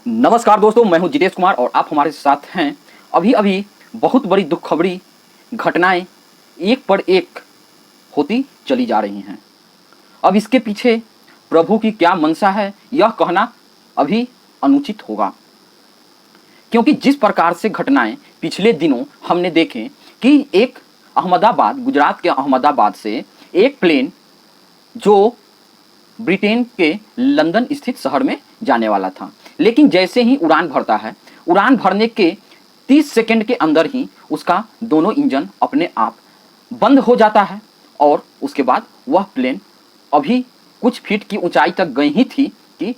नमस्कार दोस्तों, मैं हूं जितेश कुमार और आप हमारे साथ हैं। अभी अभी बहुत बड़ी दुखखबरी घटनाएं एक पर एक होती चली जा रही हैं। अब इसके पीछे प्रभु की क्या मंशा है, यह कहना अभी अनुचित होगा, क्योंकि जिस प्रकार से घटनाएं पिछले दिनों हमने देखे कि एक अहमदाबाद, गुजरात के अहमदाबाद से एक प्लेन जो ब्रिटेन के लंदन स्थित शहर में जाने वाला था, लेकिन जैसे ही उड़ान भरता है, उड़ान भरने के 30 सेकंड के अंदर ही उसका दोनों इंजन अपने आप बंद हो जाता है और उसके बाद वह प्लेन अभी कुछ फीट की ऊंचाई तक गई ही थी कि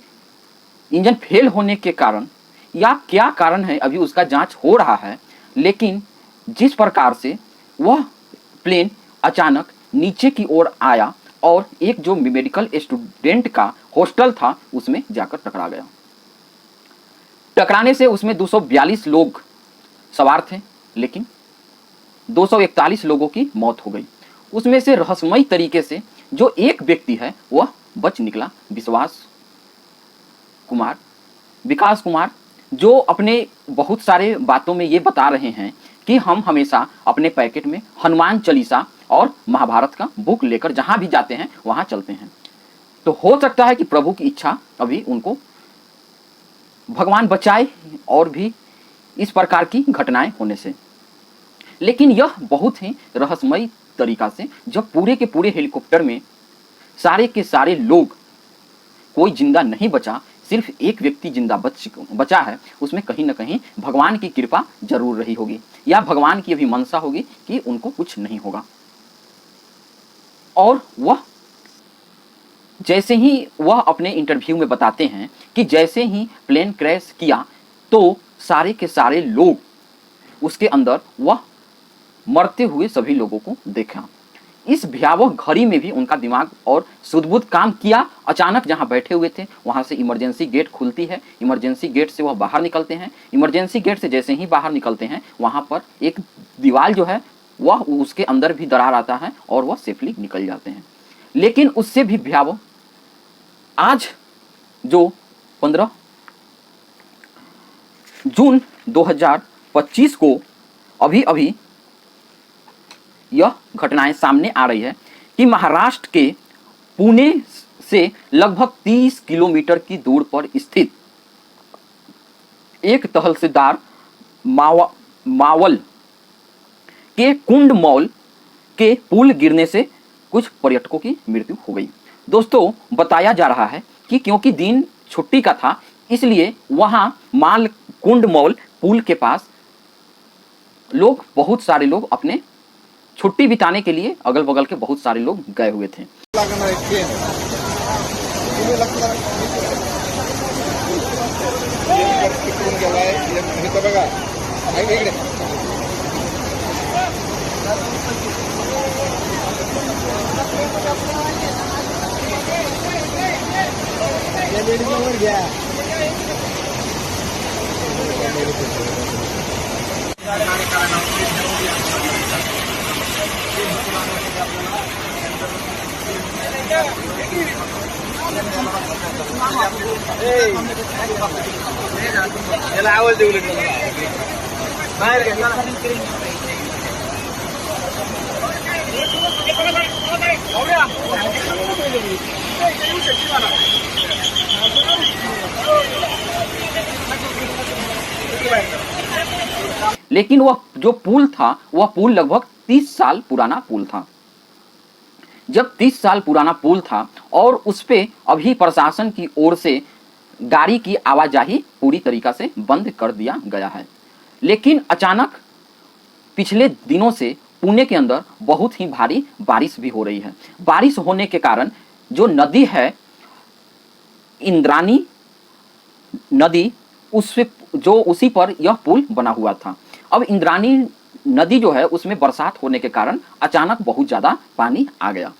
इंजन फेल होने के कारण या क्या कारण है अभी उसका जांच हो रहा है। लेकिन जिस प्रकार से वह प्लेन अचानक नीचे की ओर आया और एक जो मेडिकल स्टूडेंट का हॉस्टल था उसमें जाकर टकरा गया। टकराने से उसमें 242 लोग सवार थे, लेकिन 241 लोगों की मौत हो गई। उसमें से रहस्यमयी तरीके से जो एक व्यक्ति है वह बच निकला, विकास कुमार, जो अपने बहुत सारे बातों में ये बता रहे हैं कि हम हमेशा अपने पैकेट में हनुमान चालीसा और महाभारत का बुक लेकर जहां भी जाते हैं वहां चलते हैं। तो हो सकता है कि प्रभु की इच्छा अभी उनको भगवान बचाए और भी इस प्रकार की घटनाएं होने से। लेकिन यह बहुत ही रहस्यमयी तरीका से जब पूरे के पूरे हेलीकॉप्टर में सारे के सारे लोग, कोई जिंदा नहीं बचा, सिर्फ एक व्यक्ति जिंदा बचा है, उसमें कहीं ना कहीं भगवान की कृपा जरूर रही होगी या भगवान की अभी मंशा होगी कि उनको कुछ नहीं होगा। और वह जैसे ही वह अपने इंटरव्यू में बताते हैं कि जैसे ही प्लेन क्रैश किया तो सारे के सारे लोग उसके अंदर वह मरते हुए सभी लोगों को देखा। इस भयावह घड़ी में भी उनका दिमाग और सुध-बुध काम किया। अचानक जहां बैठे हुए थे वहां से इमरजेंसी गेट खुलती है, इमरजेंसी गेट से वह बाहर निकलते हैं। इमरजेंसी गेट से जैसे ही बाहर निकलते हैं वहां पर एक दीवार जो है वह, उसके अंदर भी दरार आता है और वह सेफली निकल जाते हैं। लेकिन उससे भी भयावह आज जो 15 जून 2025 को अभी अभी यह घटनाएं सामने आ रही है कि महाराष्ट्र के पुणे से लगभग 30 किलोमीटर की दूर पर स्थित एक तहसीलदार मावल के कुंड मॉल के पुल गिरने से कुछ पर्यटकों की मृत्यु हो गई। दोस्तों, बताया जा रहा है कि क्योंकि दिन छुट्टी का था इसलिए वहां कुंड मॉल पुल के पास लोग, बहुत सारे लोग अपने छुट्टी बिताने के लिए अगल बगल के बहुत सारे लोग गए हुए थे। लेकिन वह जो पुल था वह पुल लगभग 30 साल पुराना पुल था। जब 30 साल पुराना पुल था और उस पे अभी प्रशासन की ओर से गाड़ी की आवाजाही पूरी तरीका से बंद कर दिया गया है। लेकिन अचानक पिछले दिनों से पुणे के अंदर बहुत ही भारी बारिश भी हो रही है। बारिश होने के कारण जो नदी है इंद्रानी नदी, उससे जो उसी पर यह पुल बना हुआ था। अब इंद्रानी नदी जो है उसमें बरसात होने के कारण अचानक बहुत ज़्यादा पानी आ गया।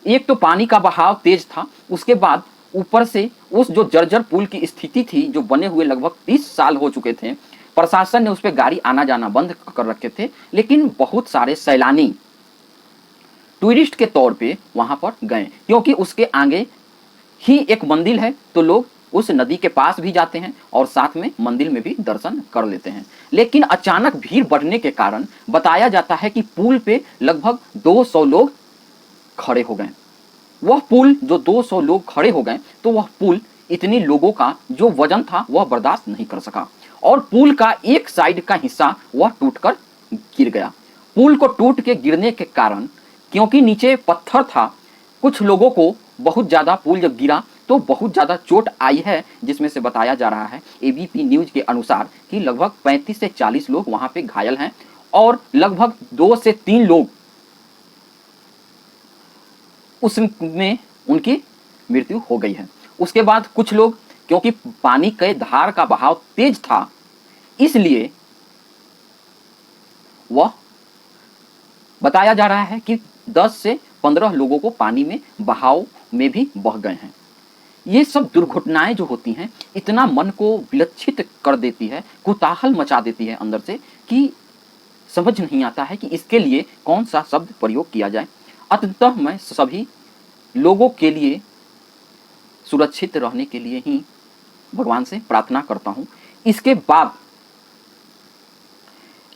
एक तो पानी का बहाव तेज था, उसके बाद ऊपर से उस जो जर्जर पुल की स्थिति थी जो बने हुए लगभग 30 साल हो चुके थे, प्रशासन ने उस पर गाड़ी आना जाना बंद कर रखे थे। लेकिन बहुत सारे सैलानी टूरिस्ट के तौर पे वहां पर गए, क्योंकि उसके आगे ही एक मंदिर है तो लोग उस नदी के पास भी जाते हैं और साथ में मंदिर में भी दर्शन कर लेते हैं। लेकिन अचानक भीड़ बढ़ने के कारण बताया जाता है कि पुल पे लगभग 200 लोग खड़े हो गए। वह पुल जो 200 लोग खड़े हो गए तो वह पुल इतने लोगों का जो वजन था वह बर्दाश्त नहीं कर सका और पुल का एक साइड का हिस्सा वह टूटकर गिर गया। पुल को टूट के गिरने के कारण क्योंकि नीचे पत्थर था, कुछ लोगों को बहुत ज़्यादा पुल जब गिरा तो बहुत ज़्यादा चोट आई है, जिसमें से बताया जा रहा है एबीपी न्यूज के अनुसार कि लगभग 35 से 40 लोग वहाँ पे घायल हैं और लगभग 2 से 3 लोग उसमें उनकी मृत्यु हो गई है। उसके बाद कुछ लोग, क्योंकि पानी के धार का बहाव तेज था, इसलिए वह बताया जा रहा है कि 10 से 15 लोगों को पानी में बहाव में भी बह गए हैं। ये सब दुर्घटनाएं जो होती हैं इतना मन को विलक्षित कर देती है, कुतूहल मचा देती है अंदर से कि समझ नहीं आता है कि इसके लिए कौन सा शब्द प्रयोग किया जाए। अंततः मैं सभी लोगों के लिए सुरक्षित रहने के लिए ही भगवान से प्रार्थना करता हूँ। इसके बाद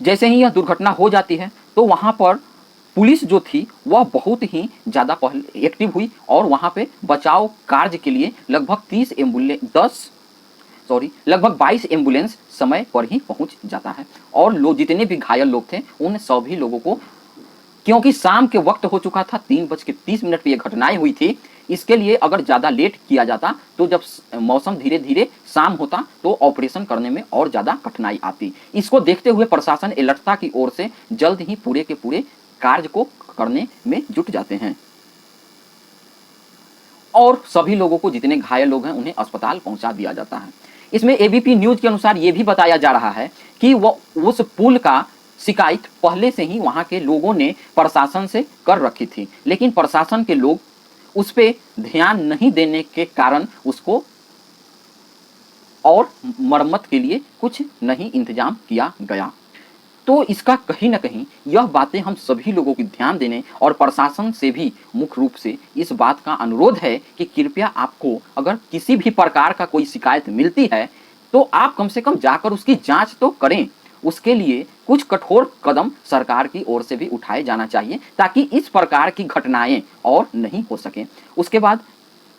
जैसे ही यह दुर्घटना हो जाती है तो वहाँ पर पुलिस जो थी वह बहुत ही ज़्यादा पहले एक्टिव हुई और वहाँ पे बचाव कार्य के लिए लगभग 22 एम्बुलेंस समय पर ही पहुँच जाता है और लोग जितने भी घायल लोग थे उन सभी लोगों को, क्योंकि शाम के वक्त हो चुका था, 3:30 पर यह घटनाएं हुई थी, इसके लिए अगर ज़्यादा लेट किया जाता तो जब मौसम धीरे धीरे शाम होता तो ऑपरेशन करने में और ज़्यादा कठिनाई आती। इसको देखते हुए प्रशासन एलर्टा की ओर से जल्द ही पूरे के पूरे कार्य को करने में जुट जाते हैं और सभी लोगों को, जितने घायल लोग हैं, उन्हें अस्पताल पहुंचा दिया जाता है। इसमें एबीपी न्यूज के अनुसार यह भी बताया जा रहा है कि वह उस पुल का शिकायत पहले से ही वहां के लोगों ने प्रशासन से कर रखी थी, लेकिन प्रशासन के लोग उस पर ध्यान नहीं देने के कारण उसको और मरम्मत के लिए कुछ नहीं इंतजाम किया गया। तो इसका कहीं ना कहीं यह बातें हम सभी लोगों की ध्यान देने और प्रशासन से भी मुख्य रूप से इस बात का अनुरोध है कि कृपया आपको अगर किसी भी प्रकार का कोई शिकायत मिलती है तो आप कम से कम जाकर उसकी जांच तो करें। उसके लिए कुछ कठोर कदम सरकार की ओर से भी उठाए जाना चाहिए ताकि इस प्रकार की घटनाएं और नहीं हो सकें। उसके बाद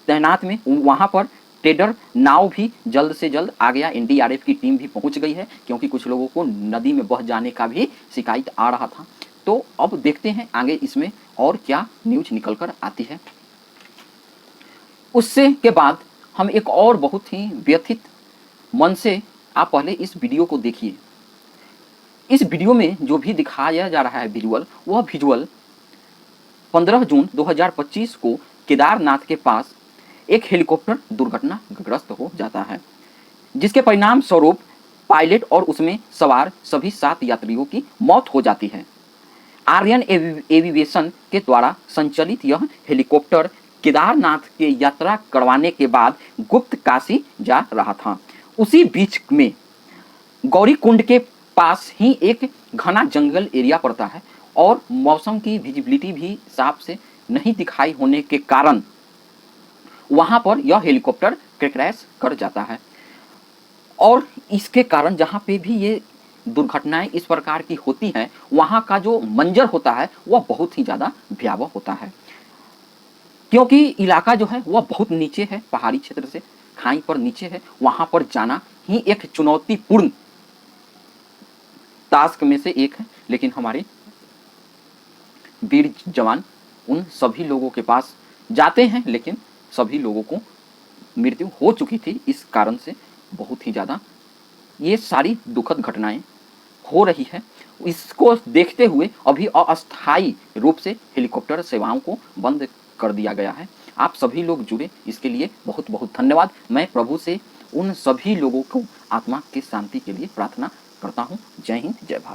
तैनात में वहाँ पर टेडर नाव भी जल्द से जल्द आ गया, एनडीआरएफ की टीम भी पहुंच गई है, क्योंकि कुछ लोगों को नदी में बह जाने का भी शिकायत आ रहा था। तो अब देखते हैं आगे इसमें और क्या न्यूज निकल कर आती है। उससे के बाद हम एक और बहुत ही व्यथित मन से, आप पहले इस वीडियो को देखिए। इस वीडियो में जो भी दिखाया जा रहा है विजुअल, वह विजुअल 15 जून 2025 को केदारनाथ के पास एक हेलीकॉप्टर दुर्घटनाग्रस्त हो जाता है, जिसके परिणाम स्वरूप पायलट और उसमें सवार सभी 7 यात्रियों की मौत हो जाती है। आर्यन एविएशन के द्वारा संचालित यह हेलीकॉप्टर केदारनाथ के यात्रा करवाने के बाद गुप्त काशी जा रहा था। उसी बीच में गौरीकुंड के पास ही एक घना जंगल एरिया पड़ता है और मौसम की विजिबिलिटी भी साफ से नहीं दिखाई होने के कारण वहाँ पर यह हेलीकॉप्टर क्रैश कर जाता है और इसके कारण जहाँ पे भी ये दुर्घटनाएं इस प्रकार की होती हैं वहाँ का जो मंजर होता है वह बहुत ही ज़्यादा भयावह होता है, क्योंकि इलाका जो है वह बहुत नीचे है, पहाड़ी क्षेत्र से खाई पर नीचे है। वहाँ पर जाना ही एक चुनौतीपूर्ण टास्क में से एक है, लेकिन हमारे वीर जवान उन सभी लोगों के पास जाते हैं, लेकिन सभी लोगों को मृत्यु हो चुकी थी। इस कारण से बहुत ही ज़्यादा ये सारी दुखद घटनाएं हो रही है। इसको देखते हुए अभी अस्थायी रूप से हेलीकॉप्टर सेवाओं को बंद कर दिया गया है। आप सभी लोग जुड़े, इसके लिए बहुत बहुत धन्यवाद। मैं प्रभु से उन सभी लोगों को आत्मा की शांति के लिए प्रार्थना करता हूँ। जय हिंद, जय भारत।